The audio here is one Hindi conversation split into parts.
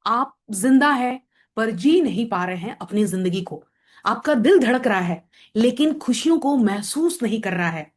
आप जिंदा है पर जी नहीं पा रहे हैं अपनी जिंदगी को। आपका दिल धड़क रहा है लेकिन खुशियों को महसूस नहीं कर रहा है।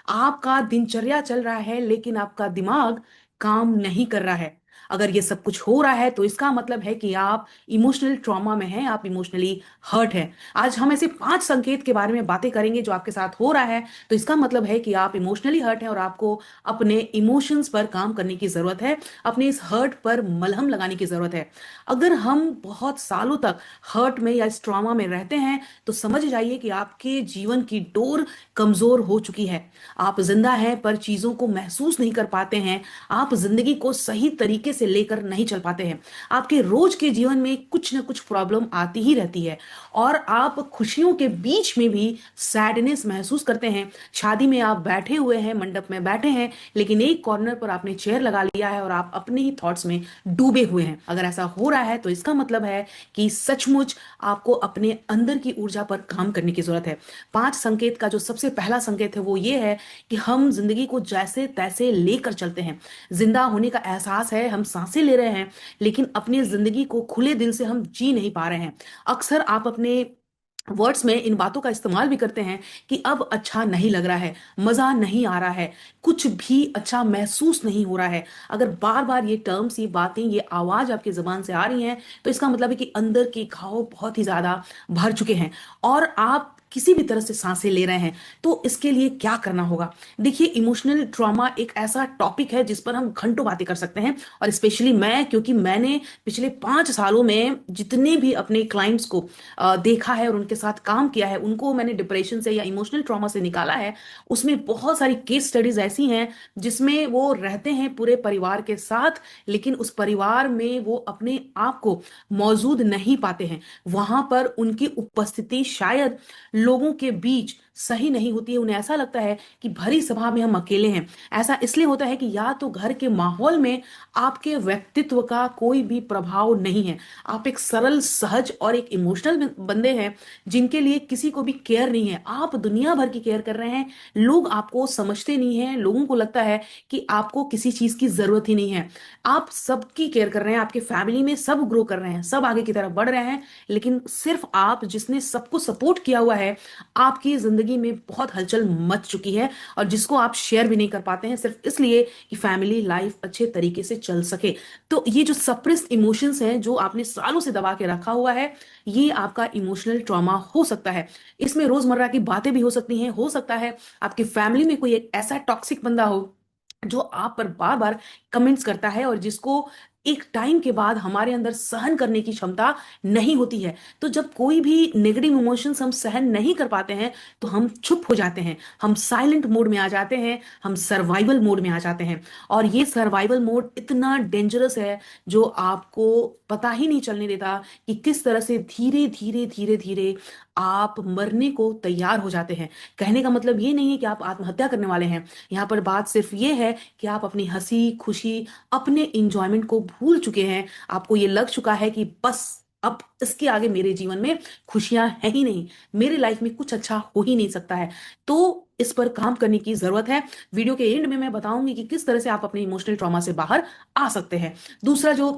आपका दिनचर्या चल रहा है लेकिन आपका दिमाग काम नहीं कर रहा है। अगर ये सब कुछ हो रहा है तो इसका मतलब है कि आप इमोशनल ट्रॉमा में हैं, आप इमोशनली हर्ट हैं। आज हम ऐसे 5 संकेत के बारे में बातें करेंगे जो आपके साथ हो रहा है, तो इसका मतलब है कि आप इमोशनली हर्ट हैं और आपको अपने इमोशंस पर काम करने की जरूरत है, अपने इस हर्ट पर मलहम लगाने की जरूरत है। अगर हम बहुत सालों तक हर्ट में या इस ट्रॉमा में रहते हैं तो समझ जाइए कि आपके जीवन की डोर कमजोर हो चुकी है। आप जिंदा हैं पर चीजों को महसूस नहीं कर पाते हैं। आप जिंदगी को सही तरीके से लेकर नहीं चल पाते हैं। आपके रोज के जीवन में कुछ ना कुछ प्रॉब्लम आती ही रहती है और आप खुशियों के बीच में भी सैडनेस महसूस करते हैं। शादी में आप बैठे हुए हैं, मंडप में बैठे हैं, लेकिन एक कॉर्नर पर आपने चेयर लगा लिया है और आप अपने ही थॉट्स में डूबे हुए हैं। अगर ऐसा हो रहा है तो इसका मतलब है कि सचमुच आपको अपने अंदर की ऊर्जा पर काम करने की जरूरत है। 5 संकेत का जो सबसे पहला संकेत है वो ये है कि हम जिंदगी को जैसे तैसे लेकर चलते हैं। जिंदा होने का एहसास है, हम सांसें ले रहे हैं, लेकिन अपनी जिंदगी को खुले दिल से हम जी नहीं पा रहे हैं। अक्सर आप अपने वर्ड्स में इन बातों का इस्तेमाल भी करते हैं कि अब अच्छा नहीं लग रहा है, मजा नहीं आ रहा है, कुछ भी अच्छा महसूस नहीं हो रहा है। अगर बार बार ये टर्म्स, ये बातें, ये आवाज आपकी जुबान से आ रही हैं तो इसका मतलब है कि अंदर के घाव बहुत ही ज्यादा भर चुके हैं और आप किसी भी तरह से सांसें ले रहे हैं। तो इसके लिए क्या करना होगा? देखिए, इमोशनल ट्रॉमा एक ऐसा टॉपिक है जिस पर हम घंटों बातें कर सकते हैं। और स्पेशली मैं, क्योंकि मैंने पिछले 5 सालों में जितने भी अपने क्लाइंट्स को देखा है और उनके साथ काम किया है, उनको मैंने डिप्रेशन से या इमोशनल ट्रॉमा से निकाला है। उसमें बहुत सारी केस स्टडीज ऐसी हैं जिसमें वो रहते हैं पूरे परिवार के साथ, लेकिन उस परिवार में वो अपने आप को मौजूद नहीं पाते हैं। वहां पर उनकी उपस्थिति शायद लोगों के बीच सही नहीं होती है। उन्हें ऐसा लगता है कि भरी सभा में हम अकेले हैं। ऐसा इसलिए होता है कि या तो घर के माहौल में आपके व्यक्तित्व का कोई भी प्रभाव नहीं है, आप एक सरल, सहज और एक इमोशनल बंदे हैं जिनके लिए किसी को भी केयर नहीं है। आप दुनिया भर की केयर कर रहे हैं, लोग आपको समझते नहीं हैं, लोगों को लगता है कि आपको किसी चीज की जरूरत ही नहीं है। आप सबकी केयर कर रहे हैं, आपके फैमिली में सब ग्रो कर रहे हैं, सब आगे की तरफ बढ़ रहे हैं, लेकिन सिर्फ आप, जिसने सबको सपोर्ट किया हुआ है, आपकी जिंदगी में बहुत हलचल मच चुकी है और जिसको आप शेयर भी नहीं कर पाते हैं सिर्फ इसलिए कि फैमिली लाइफ अच्छे तरीके से चल सके। तो ये जो सप्रेस्ड इमोशंस हैं जो आपने सालों से दबा के रखा हुआ है, ये आपका इमोशनल ट्रॉमा हो सकता है। इसमें रोजमर्रा की बातें भी हो सकती हैं। हो सकता है आपकी फैमिली में कोई एक ऐसा टॉक्सिक बंदा हो जो आप पर बार बार कमेंट्स करता है और जिसको एक टाइम के बाद हमारे अंदर सहन करने की क्षमता नहीं होती है। तो जब कोई भी नेगेटिव इमोशंस हम सहन नहीं कर पाते हैं तो हम चुप हो जाते हैं, हम साइलेंट मोड में आ जाते हैं, हम सर्वाइवल मोड में आ जाते हैं। और ये सर्वाइवल मोड इतना डेंजरस है जो आपको पता ही नहीं चलने देता कि किस तरह से धीरे धीरे धीरे धीरे आप मरने को तैयार हो जाते हैं। कहने का मतलब ये नहीं है कि आप आत्महत्या करने वाले हैं। यहाँ पर बात सिर्फ ये है कि आप अपनी हंसी खुशी, अपने इंजॉयमेंट को भूल चुके हैं। आपको ये लग चुका है कि बस अब इसके आगे मेरे जीवन में खुशियां है ही नहीं, मेरी लाइफ में कुछ अच्छा हो ही नहीं सकता है। तो इस पर काम करने की जरूरत है। वीडियो के एंड में मैं बताऊंगी कि किस तरह से आप अपने इमोशनल ट्रॉमा से बाहर आ सकते हैं। दूसरा जो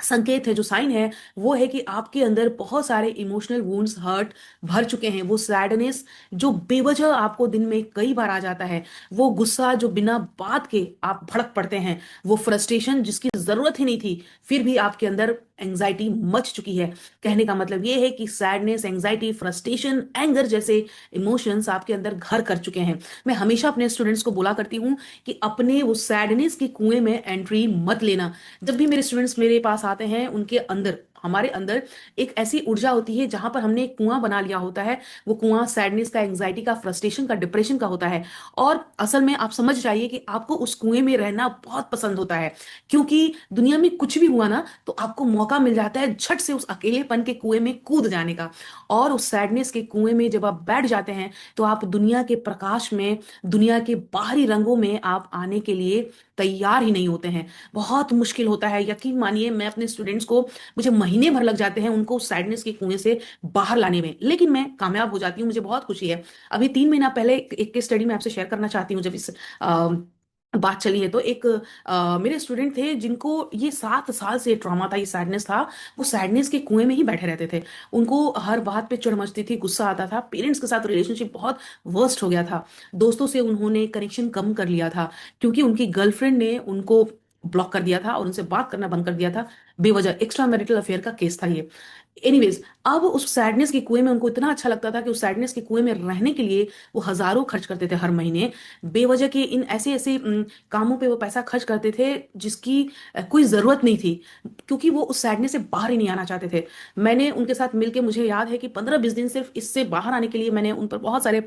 संकेत है, जो साइन है, वो है कि आपके अंदर बहुत सारे इमोशनल वुंड्स, हर्ट भर चुके हैं। वो सैडनेस जो बेवजह आपको दिन में कई बार आ जाता है, वो गुस्सा जो बिना बात के आप भड़क पड़ते हैं, वो फ्रस्ट्रेशन जिसकी जरूरत ही नहीं थी फिर भी आपके अंदर एंजाइटी मच चुकी है। कहने का मतलब ये है कि सैडनेस, एंजाइटी, फ्रस्ट्रेशन, एंगर जैसे इमोशंस आपके अंदर घर कर चुके हैं। मैं हमेशा अपने स्टूडेंट्स को बोला करती हूँ कि अपने वो सैडनेस के कुएं में एंट्री मत लेना। जब भी मेरे स्टूडेंट्स मेरे पास आते हैं, उनके अंदर, हमारे अंदर एक ऐसी ऊर्जा होती है जहां पर हमने एक कुआं बना लिया होता है। वो कुआं सैडनेस का, एंग्जाइटी का, फ्रस्ट्रेशन का, डिप्रेशन का होता है। और असल में आप समझ जाइए कि आपको उस कुएं में रहना बहुत पसंद होता है, क्योंकि दुनिया में कुछ भी हुआ ना तो आपको मौका मिल जाता है झट से उस अकेलेपन के कुएं में कूद जाने का। और उस सैडनेस के कुएं में जब आप बैठ जाते हैं तो आप दुनिया के प्रकाश में, दुनिया के बाहरी रंगों में आप आने के लिए तैयार ही नहीं होते हैं। बहुत मुश्किल होता है, यकीन मानिए। मैं अपने स्टूडेंट्स को, मुझे महीने भर लग जाते हैं उनको सैडनेस के कुएं से बाहर लाने में, लेकिन मैं कामयाब हो जाती हूँ। मुझे बहुत खुशी है। अभी 3 महीना पहले एक केस स्टडी में आपसे शेयर करना चाहती हूँ। जब इस बात चली है तो एक मेरे स्टूडेंट थे जिनको ये 7 साल से ट्रॉमा था, ये सैडनेस था। वो सैडनेस के कुएं में ही बैठे रहते थे। उनको हर बात पे चिढ़ मचती थी, गुस्सा आता था, पेरेंट्स के साथ रिलेशनशिप बहुत वर्स्ट हो गया था। दोस्तों से उन्होंने कनेक्शन कम कर लिया था क्योंकि उनकी गर्लफ्रेंड ने उनको ब्लॉक कर दिया था और उनसे बात करना बंद कर दिया था। बेवजह एक्स्ट्रा मैरिटल अफेयर का केस था ये। एनीवेज, अब उस सैडनेस के कुएं में उनको इतना अच्छा लगता था कि उस सैडनेस के कुएं में रहने के लिए वो हजारों खर्च करते थे हर महीने। बेवजह के इन ऐसे ऐसे कामों पे वो पैसा खर्च करते थे जिसकी कोई जरूरत नहीं थी, क्योंकि वो उस सैडनेस से बाहर ही नहीं आना चाहते थे। मैंने उनके साथ मिलके, मुझे याद है कि 15-20 दिन सिर्फ इससे बाहर आने के लिए मैंने उन पर बहुत सारे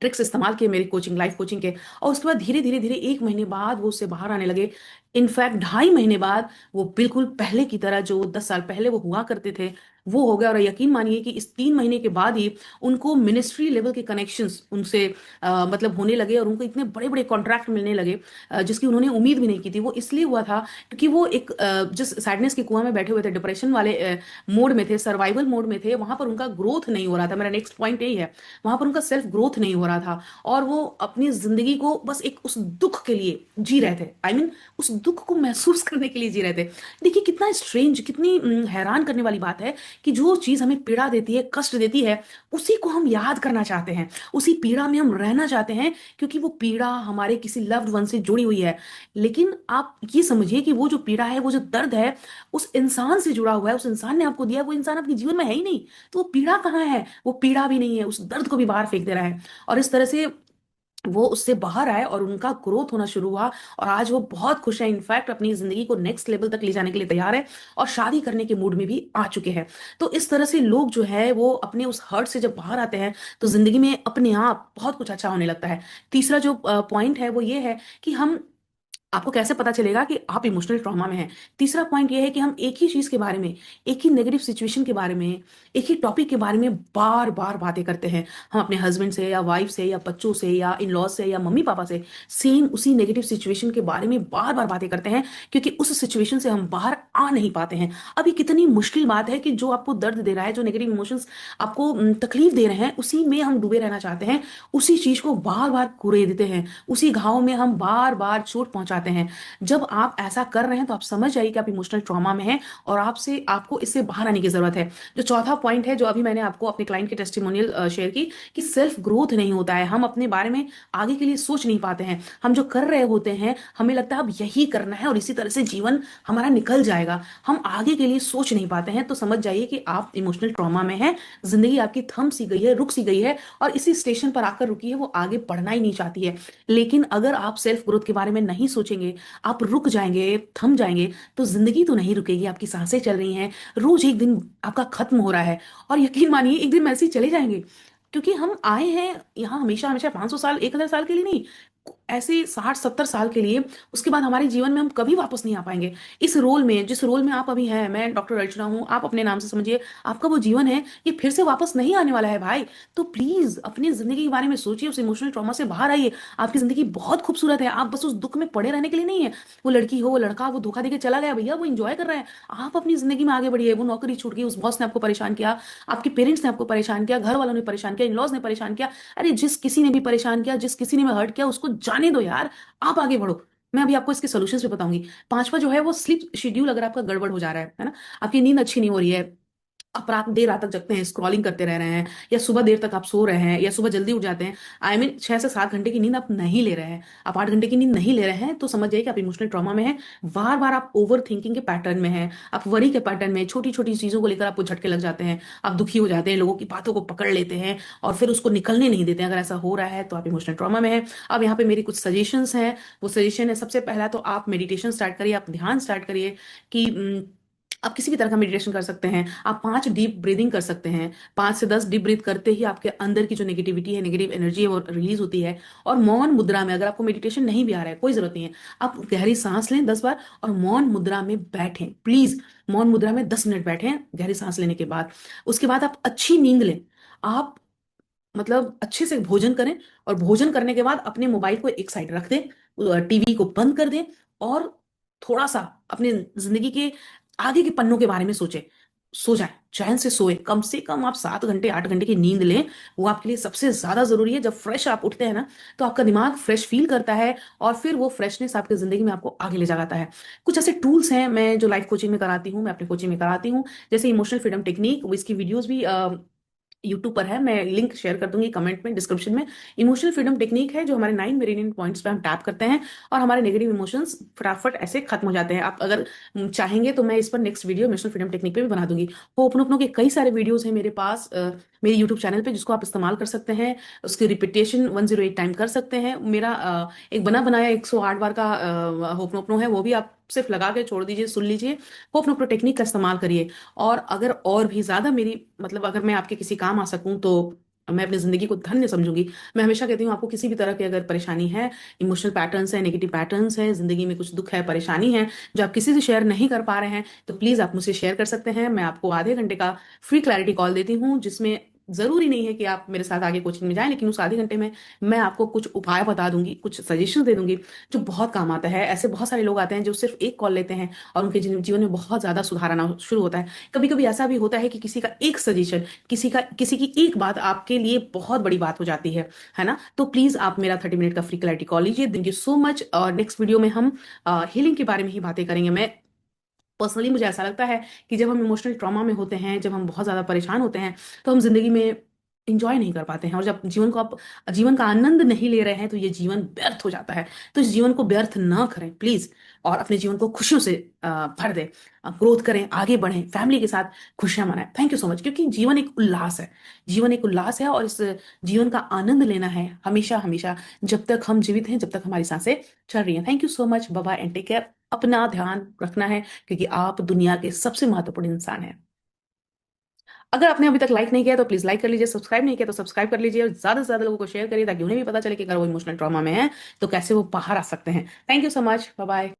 ट्रिक्स इस्तेमाल किए मेरी कोचिंग, लाइफ कोचिंग के। और उसके बाद धीरे धीरे धीरे 1 महीने बाद वो उससे बाहर आने लगे। इनफैक्ट 2.5 महीने बाद वो बिल्कुल पहले की तरह, जो 10 साल पहले वो हुआ करते थे, वो हो गया। और यकीन मानिए कि इस 3 महीने के बाद ही उनको मिनिस्ट्री लेवल के कनेक्शंस उनसे मतलब होने लगे और उनको इतने बड़े बड़े कॉन्ट्रैक्ट मिलने लगे जिसकी उन्होंने उम्मीद भी नहीं की थी। वो इसलिए हुआ था क्योंकि वो एक जिस सैडनेस के कुआं में बैठे हुए थे, डिप्रेशन वाले मोड में थे, सर्वाइवल मोड में थे, वहां पर उनका ग्रोथ नहीं हो रहा था। मेरा नेक्स्ट पॉइंट यही है, वहां पर उनका सेल्फ ग्रोथ नहीं हो रहा था। और वो अपनी जिंदगी को बस एक उस दुख के लिए जी रहे थे, आई मीन उस दुख को महसूस करने के लिए जी रहे थे। देखिए कितना स्ट्रेंज, कितनी हैरान करने वाली बात है कि जो चीज हमें पीड़ा देती है, कष्ट देती है, उसी को हम याद करना चाहते हैं, उसी पीड़ा में हम रहना चाहते हैं, क्योंकि वो पीड़ा हमारे किसी लव्ड वन से जुड़ी हुई है। लेकिन आप ये समझिए कि वो जो पीड़ा है, वो जो दर्द है, उस इंसान से जुड़ा हुआ है, उस इंसान ने आपको दिया है, वो इंसान आपके जीवन में है ही नहीं। तो वो पीड़ा कहाँ है? वो पीड़ा भी नहीं है, उस दर्द को भी बाहर फेंक दे रहा है। और इस तरह से वो उससे बाहर आए और उनका ग्रोथ होना शुरू हुआ। और आज वो बहुत खुश है, इनफैक्ट अपनी जिंदगी को नेक्स्ट लेवल तक ले जाने के लिए तैयार है और शादी करने के मूड में भी आ चुके हैं। तो इस तरह से लोग जो है वो अपने उस हर्ट से जब बाहर आते हैं तो जिंदगी में अपने आप बहुत कुछ अच्छा होने लगता है। तीसरा जो पॉइंट है वो ये है कि हम, आपको कैसे पता चलेगा कि आप इमोशनल ट्रॉमा में हैं? तीसरा पॉइंट ये है कि हम एक ही चीज के बारे में, एक ही नेगेटिव सिचुएशन के बारे में, एक ही टॉपिक के बारे में बार बार बातें करते हैं। हम अपने हस्बैंड से या वाइफ से या बच्चों से या इन लॉज से या मम्मी पापा से सेम उसी नेगेटिव सिचुएशन के बारे में बार बार बातें करते हैं, क्योंकि उस सिचुएशन से हम बाहर आ नहीं पाते हैं। अब ये कितनी मुश्किल बात है कि जो आपको दर्द दे रहा है, जो नेगेटिव इमोशंस आपको तकलीफ दे रहे हैं, उसी में हम डूबे रहना चाहते हैं, उसी चीज को बार बार कुरे देते हैं, उसी घाव में हम बार बार चोट पहुंचाते हैं। जब आप ऐसा कर रहे हैं तो आप समझ जाइए कि आप इमोशनल ट्रॉमा में हैं और आपसे आपको इससे बाहर आने की जरूरत है। जो चौथा पॉइंट है, जो अभी मैंने आपको अपने क्लाइंट की टेस्टिमोनियल शेयर की, कि सेल्फ ग्रोथ नहीं होता है, हम अपने बारे में आगे के लिए सोच नहीं पाते हैं। हम जो कर रहे होते हैं हमें लगता है अब यही करना है और इसी तरह से जीवन हमारा निकल जाएगा, हम आगे के लिए सोच नहीं पाते हैं। तो समझ जाइए कि आप इमोशनल ट्रॉमा में हैं, जिंदगी आपकी थम सी गई है, रुक सी गई है और इसी स्टेशन पर आकर रुकी है, वो आगे बढ़ना ही नहीं चाहती है। लेकिन अगर आप सेल्फ ग्रोथ के बारे में नहीं सोचेंगे, आप रुक जाएंगे, थम जाएंगे, तो जिंदगी तो नहीं रुकेगी, आपकी सांसें चल रही हैं, रोज एक दिन आपका खत्म हो रहा है और यकीन मानिए एक दिन ऐसे ही चले जाएंगे। क्योंकि हम आए हैं यहाँ हमेशा हमेशा 500 साल, 1,000 साल के लिए नहीं, ऐसे 60-70 साल के लिए। उसके बाद हमारे जीवन में हम कभी वापस नहीं आ पाएंगे। इस रोल में, जिस रोल में आप अभी हैं, मैं डॉक्टर अर्चना हूँ, आप अपने नाम से समझिए, आपका वो जीवन है, ये फिर से वापस नहीं आने वाला है भाई। तो प्लीज अपनी जिंदगी के बारे में सोचिए, उस इमोशनल ट्रॉमा से बाहर आइए। आपकी जिंदगी बहुत खूबसूरत है, आप बस उस दुख में पड़े रहने के लिए नहीं है। वो लड़की हो, वो लड़का, वो धोखा देके चला गया भैया, वो इंजॉय कर रहा है, आप अपनी जिंदगी में आगे बढ़िए। वो नौकरी छूट गई, उस बॉस ने आपको परेशान किया, आपके पेरेंट्स ने आपको परेशान किया, घर वालों ने परेशान किया, इन लॉज ने परेशान किया, अरे जिस किसी ने भी परेशान किया, जिस किसी ने भी हर्ट किया, उसको जाने दो यार, आप आगे बढ़ो। मैं अभी आपको इसके सॉल्यूशंस भी बताऊंगी। पांचवा जो है वो स्लीप शेड्यूल, अगर आपका गड़बड़ हो जा रहा है ना, आपकी नींद अच्छी नहीं हो रही है, आप रात देर रात तक जगते हैं, स्क्रॉलिंग करते रह रहे हैं, या सुबह देर तक आप सो रहे हैं, या सुबह जल्दी उठ जाते हैं, आई मीन 6 से 7 घंटे की नींद आप नहीं ले रहे हैं, आप 8 घंटे की नींद नहीं ले रहे हैं, तो समझ जाइए कि आप इमोशनल ट्रॉमा में हैं। बार बार आप ओवर थिंकिंग के पैटर्न में हैं, आप वरी के पैटर्न में, छोटी छोटी चीजों को लेकर आपको झटके लग जाते हैं, आप दुखी हो जाते हैं, लोगों की बातों को पकड़ लेते हैं और फिर उसको निकलने नहीं देते हैं। अगर ऐसा हो रहा है तो आप इमोशनल ट्रॉमा में हैं। अब यहाँ पे मेरी कुछ सजेशंस हैं। वो सजेशन है, सबसे पहला तो आप मेडिटेशन स्टार्ट करिए, आप ध्यान स्टार्ट करिए कि आप किसी भी तरह का मेडिटेशन कर सकते हैं। आप 5 डीप ब्रीदिंग कर सकते हैं। 5 से 10 डीप ब्रीथ करते ही आपके अंदर की जो नेगेटिविटी है, नेगेटिव एनर्जी है, वो रिलीज होती है। और मौन मुद्रा में, अगर आपको मेडिटेशन नहीं भी आ रहा है, कोई जरूरत नहीं है, आप गहरी सांस लें 10 बार और मौन मुद्रा में बैठें प्लीज। मौन मुद्रा में 10 मिनट बैठें गहरी सांस लेने के बाद। उसके बाद आप अच्छी नींद लें। आप मतलब अच्छे से भोजन करें और भोजन करने के बाद अपने मोबाइल को एक साइड रख दें, टीवी को बंद कर दें और थोड़ा सा अपने जिंदगी के आगे के पन्नों के बारे में सोचें। सो जाएं, चैन से सोए, कम से कम आप 7 घंटे 8 घंटे की नींद लें। वो आपके लिए सबसे ज्यादा जरूरी है। जब फ्रेश आप उठते हैं ना, तो आपका दिमाग फ्रेश फील करता है, और फिर वो फ्रेशनेस आपकी जिंदगी में आपको आगे ले जाता है। कुछ ऐसे टूल्स हैं मैं जो लाइफ कोचिंग में कराती हूँ, मैं अपनी कोचिंग में कराती हूँ, जैसे इमोशनल फ्रीडम टेक्निक। इसकी वीडियोस भी यूट्यूब पर है, मैं लिंक शेयर कर दूंगी कमेंट में, डिस्क्रिप्शन में। इमोशनल फ्रीडम टेक्निक है जो हमारे 9 मेरिडियन पॉइंट्स पे हम टैप करते हैं, और हमारे नेगेटिव इमोशंस फटाफट ऐसे खत्म हो जाते हैं। आप अगर चाहेंगे तो मैं इस पर next video emotional freedom technique पे भी बना दूंगी। होपनोपनो के कई सारे वीडियोस हैं मेरे पास, मेरे यूट्यूब चैनल पे, जिसको आप इस्तेमाल कर सकते हैं। उसकी रिपीटेशन 108 टाइम कर सकते हैं। मेरा एक बना बनाया 108 बार का होपनोपनो है, वो भी आप सिर्फ लगा के छोड़ दीजिए, सुन लीजिए। होपनोपनो टेक्निक का इस्तेमाल करिए। और अगर और भी ज्यादा मेरी मतलब अगर मैं आपके किसी काम आ सकूं तो मैं अपनी जिंदगी को धन्य समझूंगी। मैं हमेशा कहती हूँ, आपको किसी भी तरह की अगर परेशानी है, इमोशनल पैटर्न्स है, नेगेटिव पैटर्न्स है, जिंदगी में कुछ दुख है, परेशानी है जो आप किसी से शेयर नहीं कर पा रहे हैं, तो प्लीज आप मुझसे शेयर कर सकते हैं। मैं आपको आधे घंटे का फ्री क्लैरिटी कॉल देती हूँ, जिसमें जरूरी नहीं है कि आप मेरे साथ आगे कोचिंग में जाएं, लेकिन उस आधे घंटे में मैं आपको कुछ उपाय बता दूंगी, कुछ सजेशन दे दूंगी जो बहुत काम आता है। ऐसे बहुत सारे लोग आते हैं जो सिर्फ एक कॉल लेते हैं और उनके जीवन में बहुत ज्यादा सुधार आना शुरू होता है। कभी कभी ऐसा भी होता है कि किसी का एक सजेशन, किसी की एक बात आपके लिए बहुत बड़ी बात हो जाती है ना। तो प्लीज आप मेरा 30 मिनट का फ्री क्लैरिटी कॉल लीजिए। Thank you so much. और नेक्स्ट वीडियो में हम हीलिंग के बारे में ही बातें करेंगे। मैं पर्सनली मुझे ऐसा लगता है कि जब हम इमोशनल ट्रॉमा में होते हैं, जब हम बहुत ज्यादा परेशान होते हैं, तो हम जिंदगी में इंजॉय नहीं कर पाते हैं। और जब जीवन का आनंद नहीं ले रहे हैं, तो ये जीवन व्यर्थ हो जाता है। तो इस जीवन को व्यर्थ ना करें प्लीज, और अपने जीवन को खुशियों से भर दें, ग्रोथ करें, आगे बढ़ें, फैमिली के साथ खुशियां मनाएं। थैंक यू सो मच, क्योंकि जीवन एक उल्लास है। जीवन एक उल्लास है, और इस जीवन का आनंद लेना है हमेशा हमेशा, जब तक हम जीवित हैं, जब तक हमारी सांसें चल रही हैं। Thank you so much, bye bye and take care. अपना ध्यान रखना है, क्योंकि आप दुनिया के सबसे महत्वपूर्ण इंसान हैं। अगर आपने अभी तक लाइक नहीं किया तो प्लीज लाइक कर लीजिए, सब्सक्राइब नहीं किया तो सब्सक्राइब कर लीजिए, और ज्यादा से ज्यादा लोगों को शेयर करिए, ताकि उन्हें भी पता चले कि अगर वो इमोशनल ट्रॉमा में है तो कैसे वो बाहर आ सकते हैं। Thank you so much, bye bye.